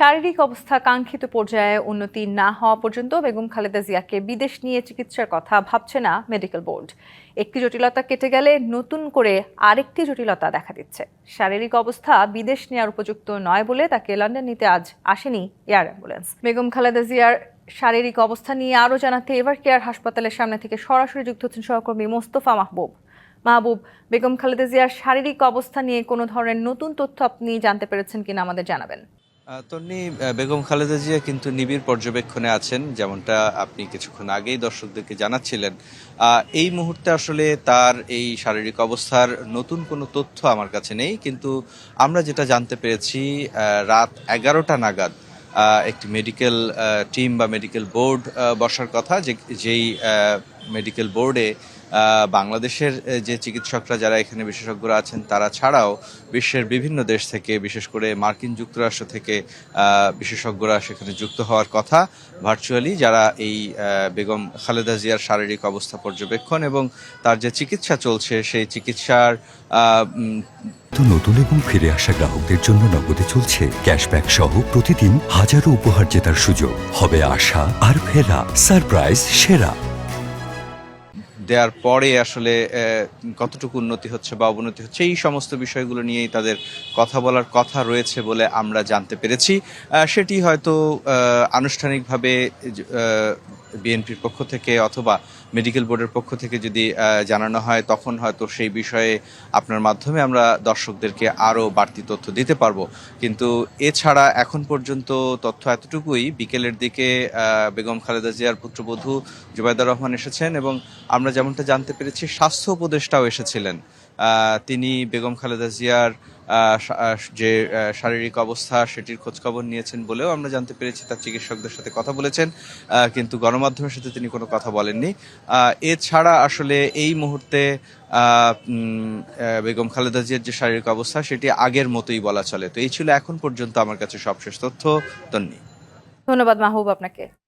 শারীরিক অবস্থা কাঙ্ক্ষিত পর্যায়ে উন্নতি না হওয়া পর্যন্ত বেগম খালেদা জিয়াকে বিদেশ নিয়ে চিকিৎসার কথা ভাবছে না মেডিকেল বোর্ড। একটি জটিলতা কেটে গেলে নতুন করে আরেকটি জটিলতা দেখা দিচ্ছে। শারীরিক অবস্থা বিদেশ নেওয়ার উপযুক্ত নয় বলে তাকে লন্ডন নিতে আজ আসেনি এয়ার অ্যাম্বুলেন্স। বেগম খালেদা জিয়ার শারীরিক অবস্থা নিয়ে আরও জানাতে এভার কেয়ার হাসপাতালের সামনে থেকে সরাসরি যুক্ত হচ্ছেন সহকর্মী মোস্তফা মাহবুব। বেগম খালেদা জিয়ার শারীরিক অবস্থা নিয়ে কোনো ধরনের নতুন তথ্য আপনি জানতে পেরেছেন কিনা আমাদের জানাবেন। তন্নি, বেগম খালেদা জিয়া কিন্তু নিবিড় পর্যবেক্ষণে আছেন, যেমনটা আপনি কিছুক্ষণ আগেই দর্শকদেরকে জানাচ্ছিলেন। এই মুহূর্তে আসলে তার এই শারীরিক অবস্থার নতুন কোনো তথ্য আমার কাছে নেই, কিন্তু আমরা যেটা জানতে পেরেছি রাত 11টা নাগাদ একটি মেডিকেল টিম বা মেডিকেল বোর্ড বসার কথা, যেই মেডিকেল বোর্ডে বাংলাদেশের যে চিকিৎসকরা যারা এখানে বিশেষজ্ঞরা আছেন তারা ছাড়াও বিশ্বের বিভিন্ন দেশ থেকে, বিশেষ করে মার্কিন যুক্তরাষ্ট্র থেকে বিশেষজ্ঞরা সেখানে যুক্ত হওয়ার কথা ভার্চুয়ালি, যারা এই বেগম খালেদা জিয়ার শারীরিক অবস্থা পর্যবেক্ষণ এবং তার যে চিকিৎসা চলছে সেই চিকিৎসার নতুন এবং ফিরে আসা গ্রাহকদের জন্য নগদে চলছে ক্যাশব্যাক সহ প্রতিদিন হাজারো উপহার জেতার সুযোগ। হবে আশা আর ফেরা, সারপ্রাইজ সেরা। দেওয়ার পরে আসলে কতটুকু উন্নতি হচ্ছে বা অবনতি হচ্ছে এই সমস্ত বিষয়গুলো নিয়েই তাদের কথা বলার কথা রয়েছে বলে আমরা জানতে পেরেছি। সেটি হয়তো আনুষ্ঠানিকভাবে বিএনপির পক্ষ থেকে অথবা মেডিকেল বোর্ডের পক্ষ থেকে যদি জানানো হয়, তখন হয়তো সেই বিষয়ে আপনার মাধ্যমে আমরা দর্শকদেরকে আরও বাড়তি তথ্য দিতে পারবো। কিন্তু এছাড়া এখন পর্যন্ত তথ্য এতটুকুই। বিকেলের দিকে বেগম খালেদা জিয়ার পুত্রবধূ জুবাইদা রহমান এসেছেন এবং আমরা যেমনটা জানতে পেরেছি স্বাস্থ্য উপদেষ্টাও এসেছিলেন। তিনি বেগম খালেদা জিয়ার যে শারীরিক অবস্থা সেটির খোঁজখবর নিয়েছেন বলেও আমরা জানতে পেরেছি। তার চিকিৎসকদের সাথে কথা বলেছেন, কিন্তু গণমাধ্যমের সাথে তিনি কোনো কথা বলেননি। এছাড়া আসলে এই মুহূর্তে বেগম খালেদা জিয়ার যে শারীরিক অবস্থা সেটি আগের মতোই বলা চলে। তো এই ছিল এখন পর্যন্ত আমার কাছে সবশেষ তথ্য। তন্নি, ধন্যবাদ মাহবুব আপনাকে।